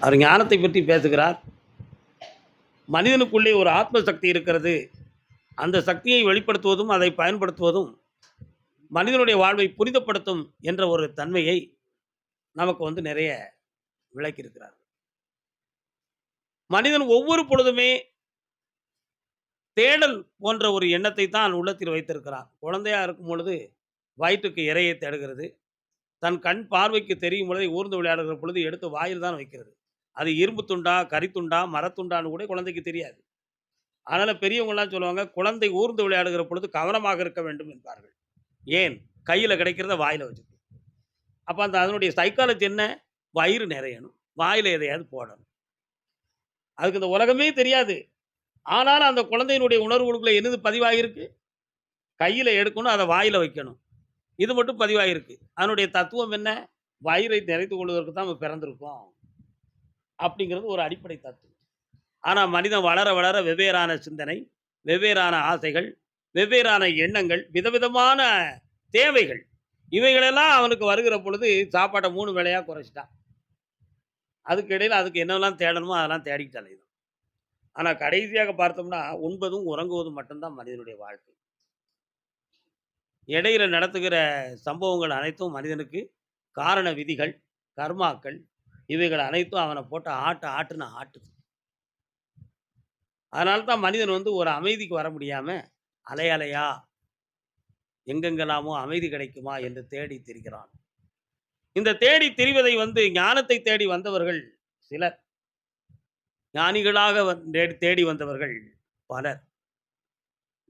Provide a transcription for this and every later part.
அவர் ஞானத்தை பற்றி பேசுகிறார். மனிதனுக்குள்ளே ஒரு ஆத்ம சக்தி இருக்கிறது. அந்த சக்தியை வெளிப்படுத்துவதும், அதை பயன்படுத்துவதும் மனிதனுடைய வாழ்வை புனிதப்படுத்தும் என்ற ஒரு தன்மையை நமக்கு நிறைய விளக்கியிருக்கிறார். மனிதன் ஒவ்வொரு பொழுதுமே தேடல் போன்ற ஒரு எண்ணத்தை தான் உள்ளத்தில் வைத்திருக்கிறான். குழந்தையா இருக்கும் பொழுது வயிற்றுக்கு இரையை தேடுகிறது. தன் கண் பார்வைக்கு தெரியும் பொழுது ஊர்ந்து விளையாடுகிற பொழுது எடுத்து வாயில் தான் வைக்கிறது. அது இரும்பு துண்டா, கரித்துண்டா, மரத்துண்டான்னு கூட குழந்தைக்கு தெரியாது. அதனால பெரியவங்கலாம் சொல்லுவாங்க, குழந்தை ஊர்ந்து விளையாடுகிற பொழுது கவனமாக இருக்க வேண்டும் என்பார்கள். ஏன்? கையில கிடைக்கிறத வாயில வச்சுக்கும். அப்ப அதனுடைய சைக்காலஜி என்ன? வயிறு நிறையணும். வாயில எதையாவது போடணும். அதுக்கு இந்த உலகமே தெரியாது. ஆனாலும் அந்த குழந்தையினுடைய உணர்வுகளுக்குள்ள என்னது பதிவாகியிருக்கு? கையில எடுக்கணும், அத வாயில வைக்கணும். இது மட்டும் பதிவாகியிருக்கு. அதனுடைய தத்துவம் என்ன? வயிறை நிறைத்துக் கொள்வதற்கு தான் நம்ம பிறந்திருக்கோம். அப்படிங்கிறது ஒரு அடிப்படை தத்துவம். ஆனா மனிதன் வளர வளர வெவ்வேறான சிந்தனை, வெவ்வேறான ஆசைகள், வெவ்வேறான எண்ணங்கள், விதவிதமான தேவைகள். இவைகளெல்லாம் அவனுக்கு வருகிற பொழுது சாப்பாட்ட 3 வேளையா குறைச்சுட்டான். அதுக்கு இடையில அதுக்கு என்னவெல்லாம் தேடணுமோ அதெல்லாம் தேடிக்கிட்டு அலையுது. ஆனா கடைசியாக பார்த்தோம்னா, உண்பதும், உறங்குவதும் மட்டும் தான் மனிதனுடைய வாழ்க்கை. இடையில நடத்துகிற சம்பவங்கள் அனைத்தும் மனிதனுக்கு காரண விதிகள், கர்மாக்கள் இவைகள் அனைத்தும் அவன போட்டு ஆட்டுன்னு ஆட்டுது. அதனால தான் மனிதன் ஒரு அமைதிக்கு வர முடியாம, அலை அலையா எங்கெங்கெல்லாமோ அமைதி கிடைக்குமா என்று தேடி திரிகிறான். இந்த தேடி திரிவதை ஞானத்தை தேடி வந்தவர்கள் சிலர். ஞானிகளாக தேடி வந்தவர்கள் பலர்.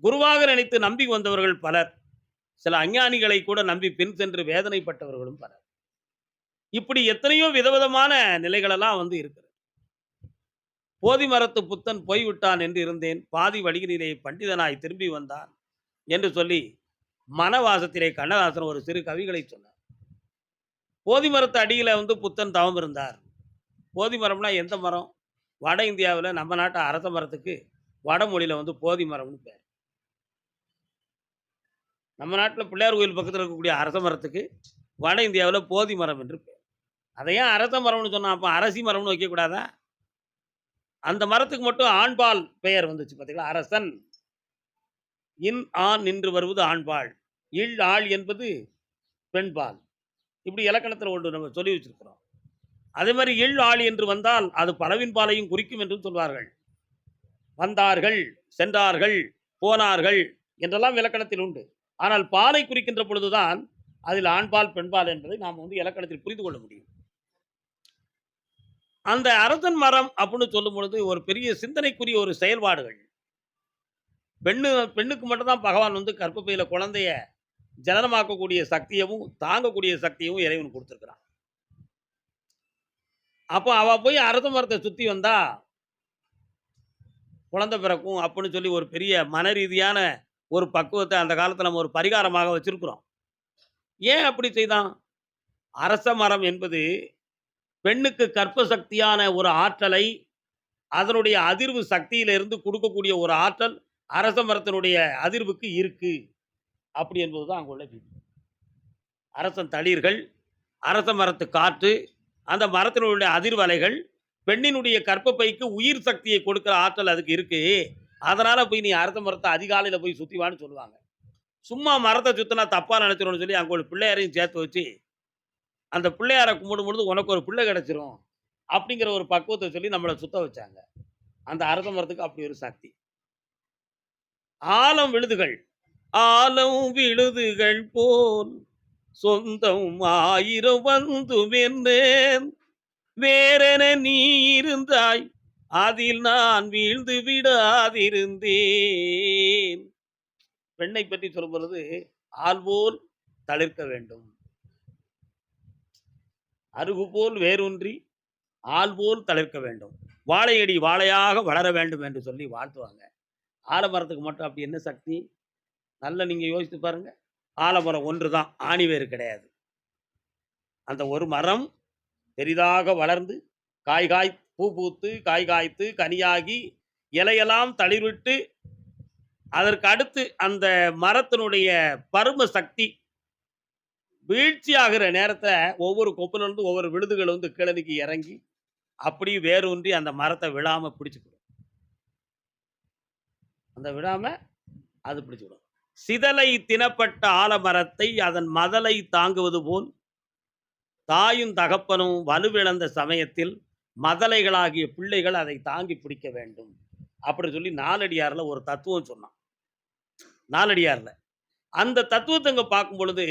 குருவாக நினைத்து நம்பி வந்தவர்கள் பலர். சில அஞ்ஞானிகளை கூட நம்பி பின் சென்று வேதனைப்பட்டவர்களும் பலர். இப்படி எத்தனையோ விதவிதமான நிலைகளெல்லாம் இருக்கிறது. போதி மரத்து புத்தன் போய்விட்டான் என்று இருந்தேன். பாதி வழியினிலே பண்டிதனாய் திரும்பி வந்தான் என்று சொல்லி மனவாசத்திலே கண்ணதாசன் ஒரு சிறு கவிகளை சொன்னார். போதி மரத்து அடியில புத்தன் தவம் இருந்தார். போதி மரம்னா எந்த மரம்? வட இந்தியாவுல நம்ம நாட்டு அரச மரத்துக்கு வடமொழியில போதி மரம்னு பேர். நம்ம நாட்டுல பிள்ளையார் கோயில் பக்கத்துல இருக்கக்கூடிய அரச மரத்துக்கு வட இந்தியாவுல போதி மரம் என்று பேர். அதை ஏன் அரச மரம்னு சொன்னா? அப்ப அரசி மரம்னு வைக்கக்கூடாதா? அந்த மரத்துக்கு மட்டும் ஆண்பால் பெயர் வந்துச்சு பார்த்தீங்களா? அரசன். இன், ஆண் நின்று வருவது ஆண்பால். இல், ஆள் என்பது பெண்பால். இப்படி இலக்கணத்துல ஒன்று நம்ம சொல்லி வச்சிருக்கிறோம். அதே மாதிரி இல், ஆள் என்று வந்தால் அது பலவின் பாலையும் குறிக்கும் என்றும் சொல்வார்கள். வந்தார்கள், சென்றார்கள், போனார்கள் என்றெல்லாம் இலக்கணத்தில் உண்டு. ஆனால் பாலை குறிக்கின்ற பொழுதுதான் அதில் ஆண்பால், பெண்பால் என்பதை நாம் இலக்கணத்தில் புரிந்து கொள்ள முடியும். அந்த அரசன் மரம் அப்படின்னு சொல்லும் பொழுது ஒரு பெரிய சிந்தனைக்குரிய ஒரு செயல்பாடுகள். பெண்ணுக்கு மட்டும் தான் பகவான் கர்ப்பப்பையில குழந்தைய ஜனனமாக்கக்கூடிய சக்தியவும், தாங்கக்கூடிய சக்தியவும் இறைவன் கொடுத்திருக்கிறான். அப்போ அவ போய் அரச மரத்தை சுத்தி வந்தா குழந்தை பிறக்கும் அப்படின்னு சொல்லி ஒரு பெரிய மன ரீதியான ஒரு பக்குவத்தை அந்த காலத்துல நம்ம ஒரு பரிகாரமாக வச்சிருக்கிறோம். ஏன் அப்படி செய்தான்? அரச மரம் என்பது பெண்ணுக்கு கற்ப சக்தியான ஒரு ஆற்றலை, அதனுடைய அதிர்வு சக்தியிலிருந்து கொடுக்கக்கூடிய ஒரு ஆற்றல் அரச மரத்தினுடைய அதிர்வுக்கு இருக்கு. அப்படி என்பதுதான் அங்குள்ள விதி. அரசன் தளிர்கள், அரச மரத்து காற்று, அந்த மரத்தினுடைய அதிர்வலைகள், பெண்ணினுடைய கற்பப்பைக்கு உயிர் சக்தியை கொடுக்கிற ஆற்றல் அதுக்கு இருக்கு. அதனால போய் நீ அரச மரத்தை அதிகாலையில போய் சுத்தி வான்னு சொல்லுவாங்க. சும்மா மரத்தை சுத்தினா தப்பா நினைச்சிரும்னு சொல்லி அங்க ஒரு பிள்ளையாரையும் சேர்த்து வச்சு, அந்த பிள்ளையார கும்பிடும் பொழுது உனக்கு ஒரு பிள்ளை கிடைச்சிரும். அப்படிங்கிற ஒரு பக்குவத்தை சொல்லி நம்மள சுத்த வச்சாங்க. அந்த அரச மரத்துக்கு அப்படி ஒரு சக்தி. ஆலம் விழுதுகள். ஆலம் விழுதுகள் போல் சொந்தம் ஆயிரம் வந்துமென்றேன். வேறென நீ இருந்தாய், அதில் நான் வீழ்ந்து விடாதிருந்தேன். பெண்ணை பற்றி சொல்லும் பொழுது ஆள் போல் தளிர்க்க வேண்டும், அருகு போல் வேரூன்றி ஆள் போல் தளிர்க்க வேண்டும், வாழையடி வாழையாக வளர வேண்டும் என்று சொல்லி வாழ்த்துவாங்க. ஆலமரத்துக்கு மட்டும் அப்படி என்ன சக்தி? நல்லா நீங்க யோசித்து பாருங்க. ஆலமரம் ஒன்று தான், ஆணிவேர் கிடையாது. அந்த ஒரு மரம் பெரிதாக வளர்ந்து பூ பூத்து காய் காய்த்து கனியாகி இலையெல்லாம் தளிர்விட்டு அதற்கு அடுத்து அந்த மரத்தினுடைய பரும சக்தி வீழ்ச்சி ஆகிற நேரத்தை ஒவ்வொரு கொப்பிலிருந்து ஒவ்வொரு விழுதுகள் கிழனிக்கு இறங்கி அப்படி வேரூன்றி அந்த மரத்த விழாம பிடிச்சுக்கும். அந்த விழாம அது பிடிச்சுக்கும். சிதலை தினப்பட்ட ஆலமரத்தை அதன் மதலை தாங்குவது போல், தாயும் தகப்பனும் வலுவிழந்த சமயத்தில் மதலைகளாகிய பிள்ளைகள் அதை தாங்கி பிடிக்க வேண்டும். அப்படி சொல்லி நாலடியார்ல ஒரு தத்துவம் சொன்னான். நாலடியார்ல. அந்த தத்துவத்த இங்க பார்க்கும் பொழுது,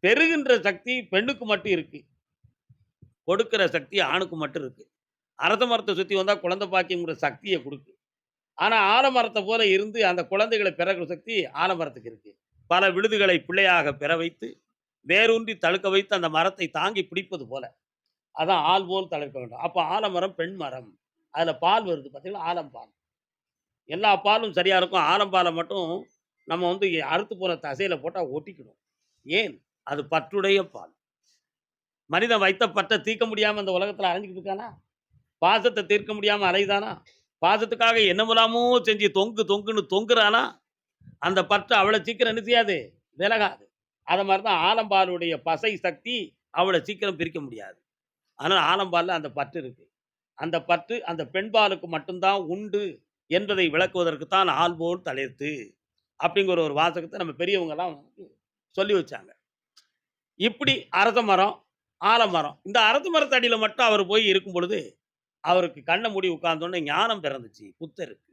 பெறுகின்ற சக்தி பெண்ணுக்கு மட்டும் இருக்கு. கொடுக்கிற சக்தி ஆணுக்கு மட்டும் இருக்கு. அரச மரத்த சுத்தி வந்தா குழந்தை பாக்கியம்ங்கிற சக்திய குடுக்கு. ஆனா ஆலமரத்த போல இருந்து அந்த குழந்தைகள பெறக்கூடிய சக்தி ஆலமரத்துக்கு இருக்கு. பல விழுதுகளை பிள்ளையாக பெற வைத்து, வேரூன்றி தழுக்க வைத்து அந்த மரத்தை தாங்கி பிடிப்பது போல. அதான் ஆல் போல் தளிர்க்க வேண்டும். அப்ப ஆலமரம் பெண் மரம். அதுல பால் வருது பார்த்தீங்களா? ஆலம்பால். எல்லா பாலும் சரியா இருக்கும். ஆலம்பால மட்டும் நம்ம வந்து அறுத்து போன தசையில போட்டா ஒட்டிக்கிடும். ஏன்? அது பற்றுடைய பால். மனிதன் வைத்த பற்ற தீர்க்க முடியாம இந்த உலகத்துல அலைஞ்சுக்கிட்டு இருக்கானா? பாசத்த தீர்க்க முடியாம அலையுதானா? பாசத்துக்காக என்னவெல்லாமோ செஞ்சு தொங்கு தொங்குன்னு தொங்குறானா? அந்த பற்று அவ்வளோ சீக்கிரம் என்ன செய்யாது? விலகாது. அத மாரி தான் ஆலம்பாலுடைய பசை சக்தி அவ்வளோ சீக்கிரம் பிரிக்க முடியாது. ஆனா ஆலம்பால்ல அந்த பற்று இருக்கு. அந்த பற்று அந்த பெண்பாலுக்கு மட்டும் தான் உண்டு என்பதை விளக்குவதற்கு தான் ஆல் போல் தளிர்த்து அப்படிங்கிற ஒரு வாசகத்த நம்ம பெரியவங்கலாம் சொல்லி வச்சாங்க. இப்படி அரச மரம், ஆலமரம். இந்த அரச மரத்தடியில மட்டும் அவர் போய் இருக்கும் பொழுது, அவருக்கு கண்ண மூடி உட்கார்ந்தோனே ஞானம் பிறந்துச்சு புத்தருக்கு.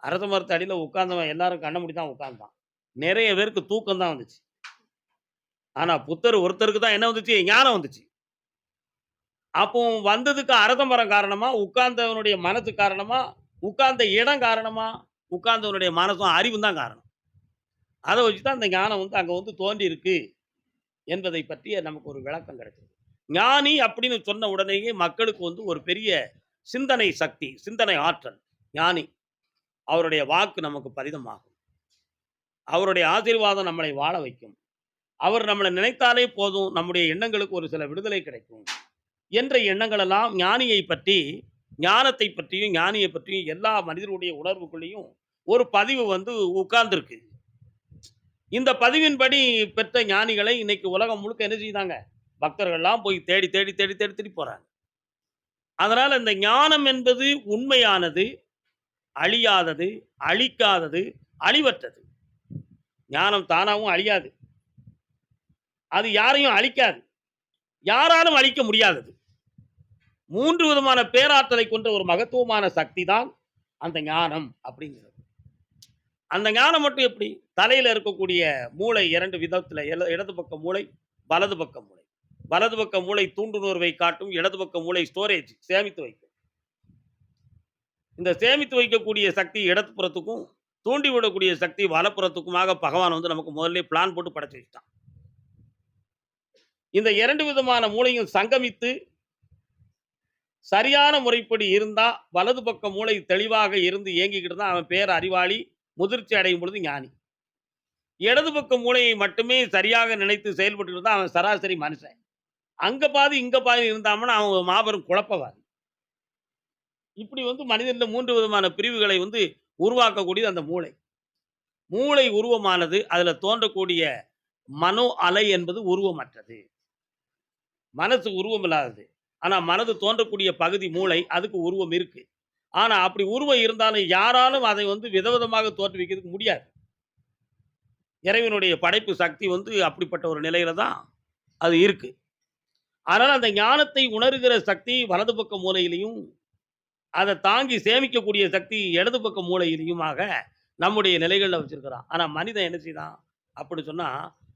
அரச மரத்து அடியில உட்கார்ந்தவன் எல்லாரும் கண்ண மூடி தான் உட்கார்ந்தான். நெறைய பேருக்கு தூக்கம் தான் வந்துச்சு. ஆனா புத்தர் ஒருத்தருக்கு தான் என்ன வந்துச்சு? ஞானம் வந்துச்சு. அப்போ வந்ததுக்கு அரச மரம் காரணமா? உட்கார்ந்தவனுடைய மனசு காரணமா? உட்கார்ந்த இடம் காரணமா? உட்கார்ந்தவனுடைய மனசும் அறிவும் தான் காரணம். அத வச்சு தான் அந்த ஞானம் வந்து அங்க வந்து தோன்றியிருக்கு என்பதை பற்றிய நமக்கு ஒரு விளக்கம் கிடைச்சது. ஞானி அப்படின்னு சொன்ன உடனேயே மக்களுக்கு வந்து ஒரு பெரிய சிந்தனை சக்தி, சிந்தனை ஆற்றல். ஞானி. அவருடைய வாக்கு நமக்கு பரிதமாகும். அவருடைய ஆசீர்வாதம் நம்மளை வாழ வைக்கும். அவர் நம்மள நினைத்தாலே போதும், நம்முடைய எண்ணங்களுக்கு ஒரு சில விடுதலை கிடைக்கும். என்ற எண்ணங்கள் எல்லாம் ஞானியை பற்றி, ஞானத்தை பற்றியும், ஞானியை பற்றியும் எல்லா மனிதருடைய உணர்வுக்குள்ளேயும் ஒரு பதிவு வந்து உட்கார்ந்திருக்கு. இந்த பதிவின்படி பெற்ற ஞானிகளை இன்னைக்கு உலகம் முழுக்க என்ன செய்தாங்க? பக்தர்கள்லாம் போய் தேடி, தேடி, தேடி, தேடி, தேடி போறாங்க. அதனால இந்த ஞானம் என்பது உண்மையானது, அழியாதது, அழிக்காதது, அழிவற்றது. ஞானம் தானாவும் அழியாது. அது யாரையும் அழிக்காது. யாராலும் அழிக்க முடியாதது. 3 விதமான பேராற்றலை கொண்ட ஒரு மகத்துவமான சக்தி தான் அந்த ஞானம் அப்படிங்கிறது. அந்த ஞானம் மட்டும் எப்படி? தலையில இருக்கக்கூடிய மூளை 2 விதத்துல இடது பக்க மூளை, வலது பக்க மூளை. வலது பக்க மூளை தூண்டுணர்வை காட்டும், இடது பக்க மூளை ஸ்டோரேஜ் சேமித்து வைக்கும். இந்த சேமித்து வைக்கக்கூடிய சக்தி இடதுபுறத்துக்கும், தூண்டி விடக்கூடிய சக்தி வலப்புறத்துக்குமாக பகவான் வந்து நமக்கு முதல்லயே பிளான் போட்டு படைச்சு வச்சுட்டான். இந்த 2 விதமான மூளையும் சங்கமித்து சரியான முறைப்படி இருந்தா, வலது பக்க மூளை தெளிவாக இருந்து இயங்கிக்கிட்டு தான் அவன் பேர் அறிவாளி, முதிர்ச்சி அடையும் பொழுது ஞானி. இடது பக்க மூளையை மட்டுமே சரியாக நினைத்து செயல்பட்டு இருந்தா அவன் சராசரி மனுஷன். அங்க பாதி, இங்க பாதி இருந்தான்னா அவன் ஒரு மாபெரும் குழப்பவாதி. இப்படி வந்து மனிதன்ல 3 விதமான பிரிவுகளை வந்து உருவாக்கக்கூடியது அந்த மூளை. மூளை உருவமானது, அதுல தோன்றக்கூடிய மனோ அலை என்பது உருவமற்றது. மனசு உருவம் இல்லாதது. ஆனா மனது தோன்றக்கூடிய பகுதி மூளை, அதுக்கு உருவம் இருக்கு. ஆனா அப்படி உருவம் இருந்தாலும் யாராலும் அதை வந்து விதவிதமாக தோற்றுவிக்கிறதுக்கு முடியாது. இறைவனுடைய படைப்பு சக்தி வந்து அப்படிப்பட்ட ஒரு நிலையில தான் அது இருக்கு. அதனால அந்த ஞானத்தை உணர்கிற சக்தி வலது பக்க மூலையிலயும், அத தாங்கி சேமிக்கக்கூடிய சக்தி இடது பக்க மூலையிலயுமாக நம்முடைய நிலைகள்ல வச்சிருக்கிறான். ஆனா மனிதன் என்ன செய்தான்? அப்படி சொன்னா,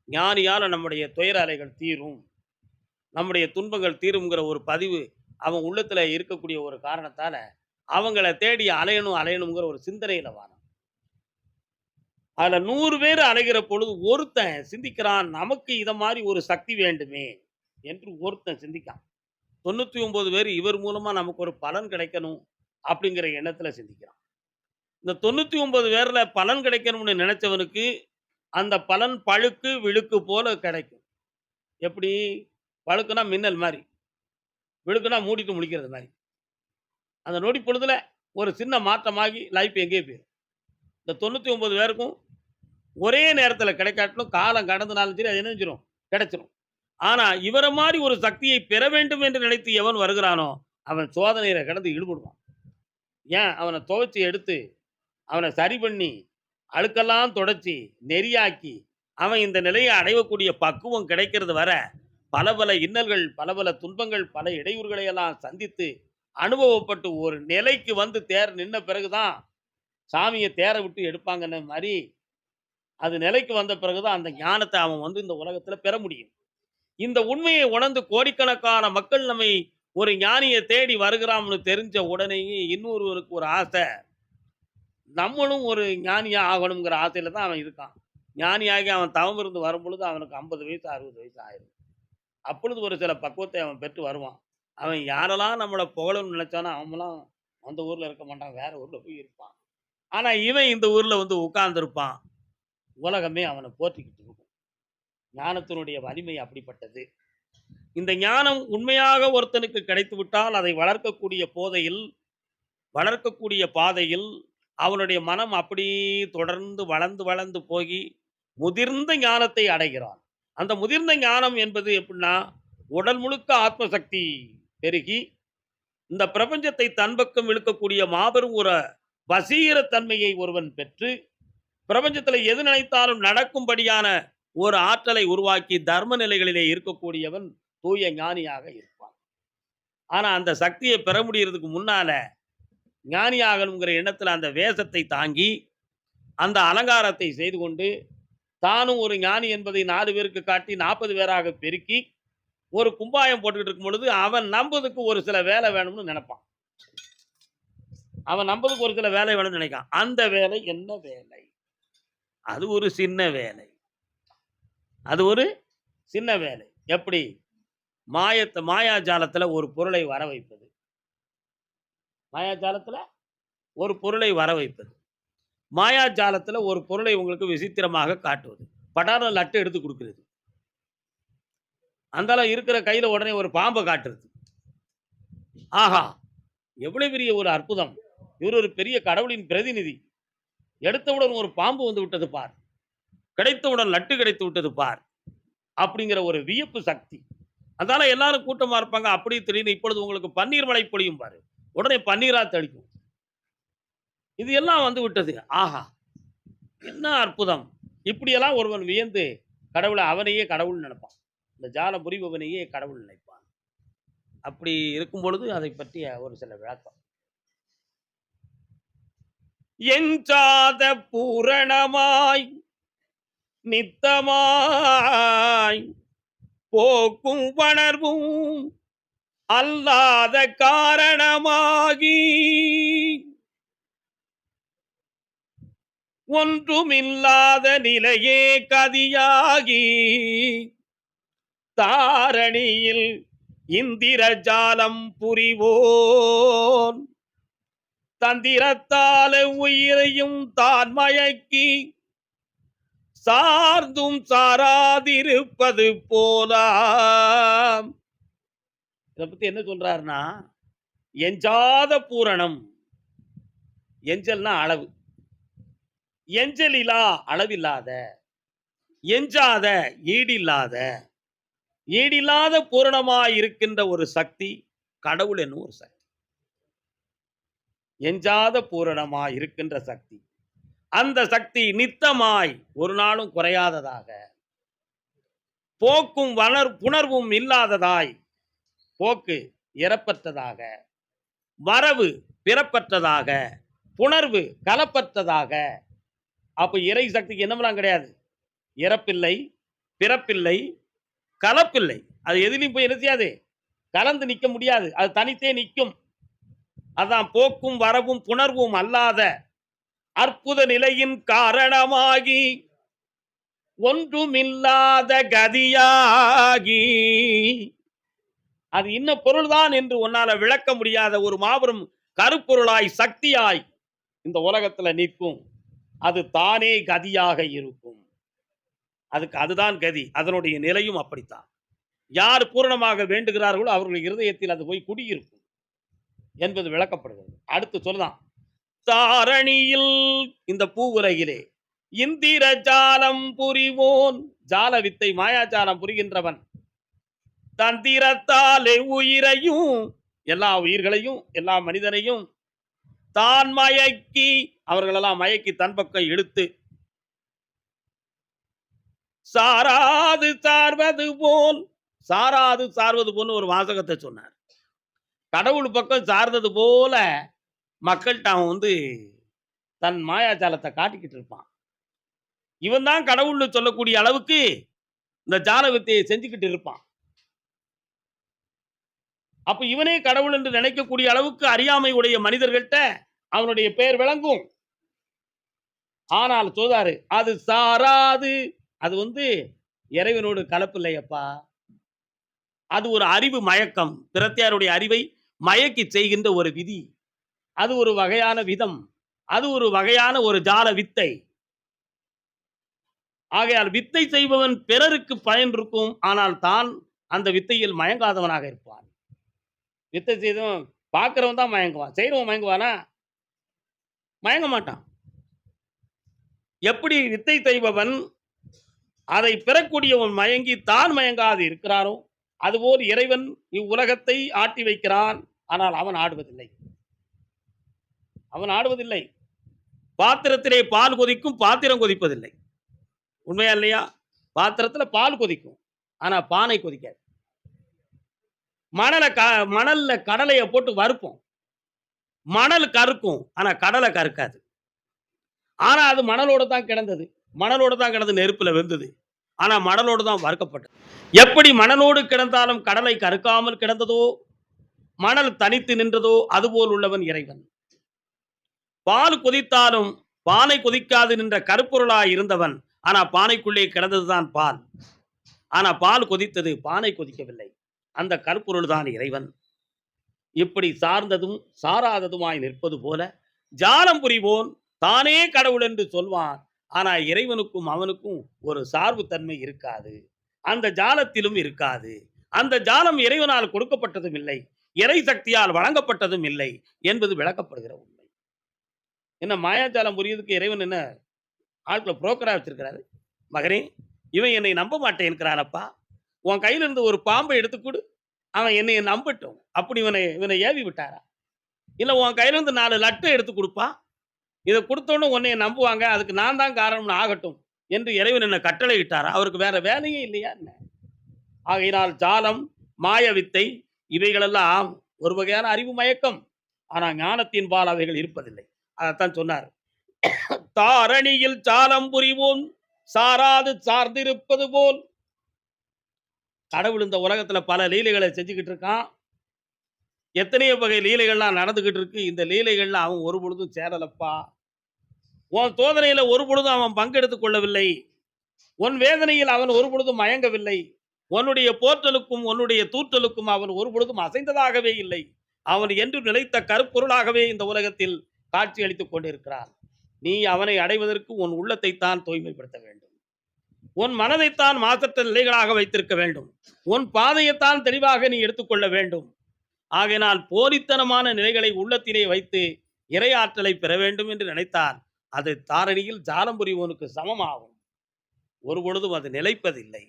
ஞானியால நம்முடைய துயர அலைகள் தீரும். நம்முடைய துன்பங்கள் தீரும்ங்கிற ஒரு பதிவு அவன் உள்ளத்துல இருக்கக்கூடிய ஒரு காரணத்தால, அவங்கள தேடி அலையணும் அலையணுங்கிற ஒரு சிந்தனையில வாரான். அதுல 100 பேர் அலைகிற பொழுது ஒருத்தன் சிந்திக்கிறான், நமக்கு இத மாரி ஒரு சக்தி வேண்டுமே என்று ஒருத்தன் சிந்திக்கான். 99 பேர் இவர் மூலமா நமக்கு ஒரு பலன் கிடைக்கணும் அப்படிங்கிற எண்ணத்துல சிந்திக்கிறான். இந்த 99 பேர்ல பலன் கிடைக்கணும்னு நினைச்சவனுக்கு, அந்த பலன் பழுக்கு, விழுக்கு போல கிடைக்கும். எப்படி? பழுக்குன்னா மின்னல் மாரி. விழுக்குன்னா மூடிட்டு முழிக்கிறது மாரி. அந்த நொடி பொழுதுல ஒரு சின்ன மாற்றமாகி லைஃப் எங்கேயோ போயிரும். இந்த 99 பேருக்கும் ஒரே நேரத்தில கிடைக்காட்டிலும் காலம் கடந்தனாலும் சரி, அது என்ன செஞ்சிரும்? கிடைச்சிரும். ஆனா, இவர மாரி ஒரு சக்தியை பெற வேண்டும் என்று நினைத்து எவன் வருகிறானோ, அவன் சோதனையில கிடந்து ஈடுபடுவான். ஏன் அவன துவைச்சு எடுத்து, அவன சரி பண்ணி, அழுக்கெல்லாம் தொடச்சு, நெறியாக்கி, அவன் இந்த நிலையை அடையக்கூடிய பக்குவம் கிடைக்கிறது வர, பல பல இன்னல்கள், பல பல துன்பங்கள், பல இடையூறுகளை எல்லாம் சந்தித்து, அனுபவப்பட்டு ஒரு நிலைக்கு வந்து தேர் நின்ன பிறகு தான், சாமிய தேர விட்டு எடுப்பாங்கன்ன மாரி, அது நிலைக்கு வந்த பிறகு தான் அந்த ஞானத்த அவன் வந்து இந்த உலகத்துல பெற முடியும். இந்த உண்மையை உணர்ந்து கோடிக்கணக்கான மக்கள் நம்மை ஒரு ஞானிய தேடி வருகிறாம்னு தெரிஞ்ச உடனேயே இன்னொருவருக்கு ஒரு ஆசை. நம்மளும் ஒரு ஞானியா ஆகணுங்கிற ஆசையில தான் அவன் இருக்கான். ஞானியாகி அவன் தவம் இருந்து வரும்பொழுது அவனுக்கு 50 வயசு, 60 வயசு ஆயிரும். அப்பொழுது ஒரு சில பக்குவத்தை அவன் பெற்று வருவான். அவன் யாரெல்லாம் நம்மள புகழணும்னு நினைச்சானோ, அவன்லாம் அந்த ஊர்ல இருக்க மாட்டான். வேற ஊர்ல போய் இருப்பான். ஆனா இவன் இந்த ஊர்ல வந்து உட்கார்ந்திருப்பான். உலகமே அவன போற்றிக்கிட்டு இருக்கும். ஞானத்தினுடைய வலிமை அப்படிப்பட்டது. இந்த ஞானம் உண்மையாக ஒருத்தனுக்கு கிடைத்துவிட்டால், அதை வளர்க்கக்கூடிய பாதையில் அவனுடைய மனம் அப்படியே தொடர்ந்து வளர்ந்து வளர்ந்து போகி, முதிர்ந்த ஞானத்தை அடைகிறான். அந்த முதிர்ந்த ஞானம் என்பது எப்படின்னா, உடல் முழுக்க ஆத்ம சக்தி பெருகி, இந்த பிரபஞ்சத்தை தன் பக்கம் இழுக்கக்கூடிய மாபெரும் ஒரு வசீகரத் தன்மையை ஒருவன் பெற்று, பிரபஞ்சத்தில எது நினைத்தாலும் நடக்கும்படியான ஒரு ஆற்றலை உருவாக்கி, தர்ம நிலைகளிலே இருக்கக்கூடியவன் தூய ஞானியாக இருப்பான். ஆனா, அந்த சக்திய பெற முடியறதுக்கு முன்னால, ஞானி ஆகணுங்கிற எண்ணத்தில அந்த வேஷத்தை தாங்கி, அந்த அலங்காரத்தை செய்து கொண்டு, தானும் ஒரு ஞானி என்பதை 4 பேருக்கு காட்டி 40 பேராக பெருக்கி, ஒரு கும்பாயம் போட்டுக்கிட்டு இருக்கும் பொழுது, அவன் நம்புறதுக்கு ஒரு சில வேலை வேணும்னு நெனைப்பான். அவன் நம்புறதுக்கு ஒரு சில வேலை வேணும்னு நினைக்கான். அந்த வேலை என்ன வேலை? அது ஒரு சின்ன வேலை. அது ஒரு சின்ன வேலை. எப்படி? மாயாஜாலத்தில ஒரு பொருளை வர வைப்பது. மாயாஜாலத்தில ஒரு பொருளை வர வைப்பது. மாயாஜாலத்தில ஒரு பொருளை உங்களுக்கு விசித்திரமாக காட்டுவது. படார்ன்னு லட்டு எடுத்து குடுக்கிறது. அந்தாள இருக்கிற கையில உடனே ஒரு பாம்ப காட்டுறது. ஆஹா! எவ்வளவு பெரிய ஒரு அற்புதம். இவர் ஒரு பெரிய கடவுளின் பிரதிநிதி. எடுத்தவுடன் ஒரு பாம்பு வந்து விட்டது பார். கிடைத்தவுடன் லட்டு கிடைத்து விட்டது பார். அப்படிங்கிற ஒரு வியப்பு சக்தி. அதனால எல்லாரும் கூட்டமா இருப்பாங்க. அப்படி திடீர்னு இப்பொழுது உங்களுக்கு பன்னீர் மழை பொழியும் பாரு. உடனே பன்னீரா தெளிக்கும். இது எல்லாம் வந்து விட்டது. ஆஹா! என்ன அற்புதம்! இப்படியெல்லாம் ஒருவன் வியந்து அவனையே கடவுள்னு நெனைப்பான். இந்த ஜாலம் புரிபவனையே கடவுள் நினைப்பான். அப்படி இருக்கும் பொழுது அதைப் பற்றிய ஒரு சில விளக்கம். எஞ்சாத பூரணமாய் நித்தமாய் போக்கும் வளர்வும் அல்லாத காரணமாகி ஒன்றுமில்லாத நிலையே கதியாகி தாரணியில் இந்திரஜாலம் புரிவோன் தந்திரத்தால உயிரையும் தான் மயக்கி சார்ந்தும் சாராதிருப்பது போலாம். இதை பத்தி என்ன சொல்றாருன்னா, எஞ்சாத பூரணம். எஞ்சல்னா அளவு. எஞ்சலிலா அளவில்லாத, எஞ்சாத ஈடில்லாத, ஈடில்லாத பூரணமாய் இருக்கின்ற ஒரு சக்தி கடவுள் என்னும் ஒரு சக்தி. எஞ்சாத பூரணமாய் இருக்கின்ற சக்தி. அந்த சக்தி நித்தமாய் ஒரு நாளும் குறையாததாக, போக்கும் புணர்வும் இல்லாததாய், போக்கு இறப்பற்றதாக, வரவு பிறப்பற்றதாக, புணர்வு கலப்பற்றதாக. அப்ப இறை சக்திக்கு என்னமெல்லாம் கிடையாது? இறப்பில்லை, பிறப்பில்லை, கலப்பில்லை. அது எதிலையும் போய் என்ன செய்யாது? கலந்து நிற்க முடியாது. அது தனித்தே நிற்கும். அதான் போக்கும் வரவும் புணர்வும் அல்லாத அற்புத நிலையின் காரணமாகி ஒன்றுமில்லாத கதியாகி, அது இன்ன பொருள்தான் என்று உன்னால விளக்க முடியாத ஒரு மாபெரும் கருப்பொருளாய் சக்தியாய் இந்த உலகத்துல நிற்கும். அது தானே கதியாக இருக்கும். அதுதான் கதி. அதனுடைய நிலையும் அப்படித்தான். யார் பூரணமாக வேண்டுகிறார்களோ அவர்களுடைய இருதயத்தில் அது போய் குடியிருக்கும் என்பது விளக்கப்படுகிறது. அடுத்து சொல்லலாம், தாரணியில் இந்த பூவுலகிலே இந்திர ஜாலம் புரிவோன், ஜால வித்தை மாயாஜாலம் புரிகின்றவன், தந்திரத்தாலே உயிரையும் எல்லா உயிர்களையும் எல்லா மனிதனையும் தான் மயக்கி அவர்களெல்லாம் மயக்கி தன் பக்கம் இழுத்து சாராது சார்வது போல் சாராது சார்வது போல் ஒரு வாசகத்தை சொன்னார். கடவுள் பக்கம் சார்ந்தது போல மக்கள்கிட்ட அவன் தன் மாயாஜாலத்தை காட்டிக்கிட்டு இருப்பான். இவன் தான் கடவுள்னு சொல்லக்கூடிய அளவுக்கு இந்த ஜால வித்தையை செஞ்சுக்கிட்டு இருப்பான். அப்ப இவனே கடவுள் என்று நினைக்கக்கூடிய அளவுக்கு அறியாமை உடைய மனிதர்கள்ட்ட அவனுடைய பெயர் விளங்கும். ஆனால் சொல்றாரு, அது சாராது. அது இறைவனோடு கலப்பில்லையப்பா. அது ஒரு அறிவு மயக்கம். பிரத்தியாருடைய அறிவை மயக்கி செய்கின்ற ஒரு விதி. அது ஒரு வகையான விதம். அது ஒரு வகையான ஒரு ஜால வித்தை. ஆகையால் வித்தை செய்பவன் பிறருக்கு பயன் இருக்கும். ஆனால் தான் அந்த வித்தையில் மயங்காதவனாக இருப்பான். வித்தை செய்தவன் பார்க்கிறவன் தான் மயங்குவான். செய்றவன் மயங்குவானா? மயங்க மாட்டான். எப்படி வித்தை செய்பவன் அதை பெறக்கூடியவன் மயங்கி தான் மயங்காது இருக்கிறானோ, அதுபோல் இறைவன் இவ்வுலகத்தை ஆட்டி வைக்கிறான். ஆனால் அவன் ஆடுவதில்லை. அவன் ஆடுவதில்லை. பாத்திரத்திலே பால் கொதிக்கும், பாத்திரம் கொதிப்பதில்லை. உண்மையா இல்லையா? பாத்திரத்துல பால் கொதிக்கும். ஆனா பானை கொதிக்காது. மணல்ல கடலைய போட்டு வறுப்போம். மணல் கருக்கும். ஆனா கடலை கருக்காது. ஆனா அது மணலோட தான் கிடந்தது. மணலோட தான் கிடந்து நெருப்புல வெந்தது. ஆனா மணலோடு தான் வறுக்கப்பட்டது. எப்படி மணலோடு கிடந்தாலும் கடலை கருக்காமல் கிடந்ததோ, மணல் தனித்து நின்றதோ, அதுபோல் உள்ளவன் இறைவன். பால் கொதித்தாலும் பானை கொதிக்காது நின்ற கருப்பொருளாய் இருந்தவன். ஆனா பானைக்குள்ளே கிடந்ததுதான் பால். ஆனா பால் கொதித்தது, பானை கொதிக்கவில்லை. அந்த கருப்பொருள் தான் இறைவன். இப்படி சார்ந்ததும் சாராததுமாய் நிற்பது போல ஜாலம் புரிவோன் தானே கடவுள் என்று சொல்வான். ஆனா இறைவனுக்கும் அவனுக்கும் ஒரு சார்பு தன்மை இருக்காது. அந்த ஜாலத்திலும் இருக்காது. அந்த ஜாலம் இறைவனால் கொடுக்கப்பட்டதும் இல்லை, இறை சக்தியால் வழங்கப்பட்டதும் இல்லை என்பது விளக்கப்படுகிற உண்மை. என்ன மாயாஜாலம் புரியுறதுக்கு இறைவன் என்ன ஆட்களை புரோக்கரா வச்சிருக்கிறாரு? மகனே, இவன் என்னை நம்ப மாட்டேன் என்கிறானப்பா. உன் கையில இருந்து ஒரு பாம்பை எடுத்து கொடு, அவன் என்னை நம்பட்டும். அப்படி இவனை ஏவி விட்டாரா? இல்ல உன் கையில இருந்து 4 லட்டு எடுத்து கொடுப்பா, இதை கொடுத்தோன்னு உன்னை நம்புவாங்க, அதுக்கு நான் தான் காரணம்னு ஆகட்டும் என்று இறைவன் என்ன கட்டளை இட்டாரா? அவருக்கு வேற வேலையே இல்லையா என்ன? ஆகையினால் ஜாலம், மாய வித்தை இவைகளெல்லாம் ஒரு வகையான அறிவு மயக்கம். ஆனா ஞானத்தின் பால் அவைகள் இருப்பதில்லை. அதைத்தான் சொன்னார். தாரணியில் ஜாலம் புரிவோம் சாராது சார்ந்திருப்பது போல். கடவுள் இந்த உலகத்துல பல லீலைகளை செஞ்சுக்கிட்டு இருக்கான். எத்தனையோ வகை லீலைகள்லாம் நடந்துகிட்டு இருக்கு. இந்த லீலைகள்ல அவன் ஒரு பொழுதும் சேரலப்பா. உன் சோதனையில ஒரு பொழுதும் அவன் பங்கெடுத்துக் கொள்ளவில்லை. உன் வேதனையில் அவன் ஒரு பொழுதும் மயங்கவில்லை. உன்னுடைய போற்றலுக்கும் உன்னுடைய தூற்றலுக்கும் அவன் ஒரு பொழுதும் அசைந்ததாகவே இல்லை. அவன் என்று நிலைத்த கருப்பொருளாகவே இந்த உலகத்தில் காட்சி அளித்துக் கொண்டிருக்கிறான். நீ அவனை அடைவதற்கு உன் உள்ளத்தை தான் தூய்மைப்படுத்த வேண்டும். உன் மனதைத்தான் மாசற்ற நிலைகளாக வைத்திருக்க வேண்டும். உன் பாதையைத்தான் தெளிவாக நீ எடுத்துக்கொள்ள வேண்டும். ஆகையினால் போலித்தனமான நிலைகளை உள்ளத்திலே வைத்து இறை ஆற்றலை பெற வேண்டும் என்று நினைத்தால் அது தாரணியில் ஜாலம் புரிவோனுக்கு சமமாகும். ஒரு பொழுதும் அது நிலைப்பதில்லை.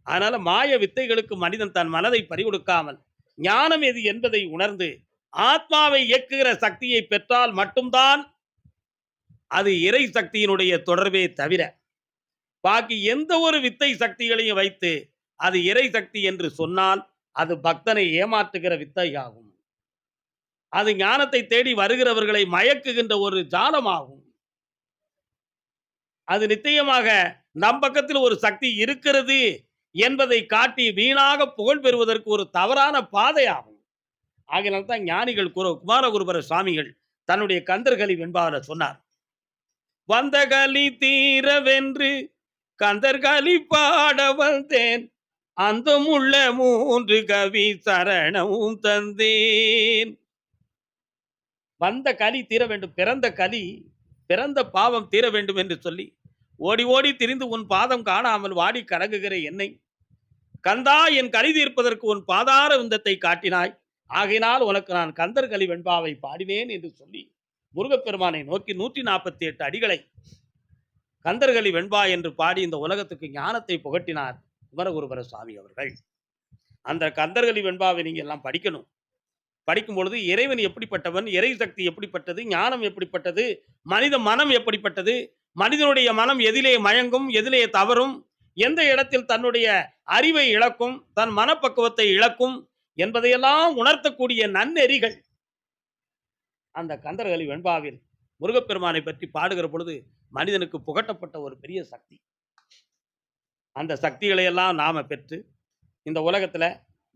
அதனால மாய வித்தைகளுக்கு மனிதன் தன் மனதை பறிகொடுக்காமல் ஞானம் எது என்பதை உணர்ந்து ஆத்மாவை இயக்குகிற சக்தியை பெற்றால் மட்டும்தான் அது இறை சக்தியினுடைய தொடர்பே தவிர பாக்கி எந்த ஒரு வித்தை சக்திகளையும் வைத்து அது இறை சக்தி என்று சொன்னால் அது பக்தனை ஏமாற்றுகிற வித்தை ஆகும். அது ஞானத்தை தேடி வருகிறவர்களை மயக்குகின்ற ஒரு ஜாலமாகும். அது நிச்சயமாக நம் பக்கத்தில் ஒரு சக்தி இருக்கிறது என்பதை காட்டி வீணாக புகழ் பெறுவதற்கு ஒரு தவறான பாதையாகும். ஆகையினால் தான் ஞானிகள் குமாரகுருபர சுவாமிகள் தன்னுடைய கந்தர்களி வெண்பாவில சொன்னார். வந்த கலி தீரவென்று கந்தர்களி பாட வந்தேன், அந்த முள்ள 3 கவி சரணமும் தந்தேன். வந்த கலி தீர வேண்டும், பிறந்த பாவம் தீர வேண்டும் என்று சொல்லி ஓடி ஓடி திரிந்து உன் பாதம் காணாமல் வாடி கலங்குகிற என்னை கந்தா என் கலி தீர்ப்பதற்கு உன் பாதார விந்தத்தை காட்டினாய். ஆகையினால் உனக்கு நான் கந்தர்களி வெண்பாவை பாடினேன் என்று சொல்லி முருகப்பெருமானை நோக்கி 148 அடிகளை கந்தர்களி வெண்பா என்று பாடி இந்த உலகத்துக்கு ஞானத்தை புகட்டினார் குமரகுருபர சுவாமி அவர்கள். அந்த கந்தர்களி வெண்பாவை நீங்க எல்லாம் படிக்கணும். படிக்கும் பொழுது இறைவன் எப்படிப்பட்டவன், இறை சக்தி எப்படிப்பட்டது, ஞானம் எப்படிப்பட்டது, மனித மனம் எப்படிப்பட்டது, மனிதனுடைய மனம் எதிலே மயங்கும், எதிலே தவறும், எந்த இடத்தில் தன்னுடைய அறிவை இழக்கும், தன் மனப்பக்குவத்தை இழக்கும் என்பதையெல்லாம் உணர்த்தக்கூடிய நன்னெறிகள் அந்த கந்தர்கலி வெண்பாவில் முருகப்பெருமானை பற்றி பாடுகிற பொழுது மனிதனுக்கு புகட்டப்பட்ட ஒரு பெரிய சக்தி. அந்த சக்திகளை எல்லாம் நாம பெற்று இந்த உலகத்துல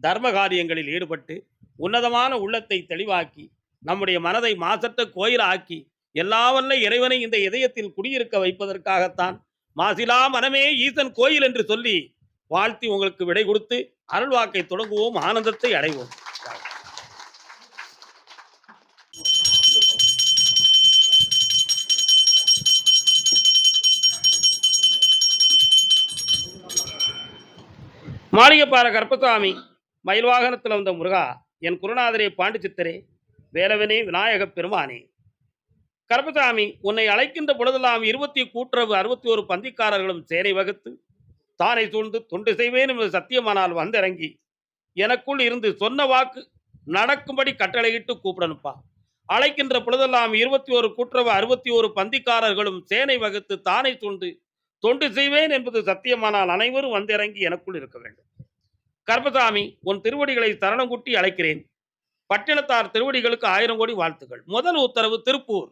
தர்ம காரியங்களில் ஈடுபட்டு உன்னதமான உள்ளத்தை தெளிவாக்கி நம்முடைய மனதை மாசற்ற கோயில் ஆக்கி எல்லாவல்ல இறைவனை இந்த இதயத்தில் குடியிருக்க வைப்பதற்காகத்தான் மாசிலா மனமே ஈசன் கோயில் என்று சொல்லி வாழ்த்தி உங்களுக்கு விடை கொடுத்து அருள்வாக்கை தொடங்குவோம், ஆனந்தத்தை அடைவோம். மாளிகைப்பாறை கருப்பசாமி மயில் வாகனத்தில் வந்த முருகா, என் குருநாதரே பாண்டி சித்தரே, வேலவனே விநாயகப் பெருமானே. கருப்பசாமி, உன்னை அழைக்கின்ற பொழுதெல்லாம் 20 கூட்டுறவு 61 பந்திக்காரர்களும் சேனை வகுத்து தானை சூழ்ந்து தொண்டு செய்வேன் என்பது சத்தியமானால் வந்திறங்கி எனக்குள் இருந்து சொன்ன வாக்கு நடக்கும்படி கட்டளையிட்டு கூப்பிடனுப்பா. அழைக்கின்ற பொழுதெல்லாம் 21 கூட்டுறவு 61 பந்திக்காரர்களும் சேனை வகுத்து தானை சூழ்ந்து தொண்டு செய்வேன் என்பது சத்தியமானால் அனைவரும் வந்திறங்கி எனக்குள் இருக்க வேண்டும். கருப்பசாமி, உன் திருவடிகளை சரணம் கூட்டி அழைக்கிறேன். பட்டினத்தார் திருவடிகளுக்கு 1000 கோடி வாழ்த்துக்கள். முதல் உத்தரவு திருப்பூர்.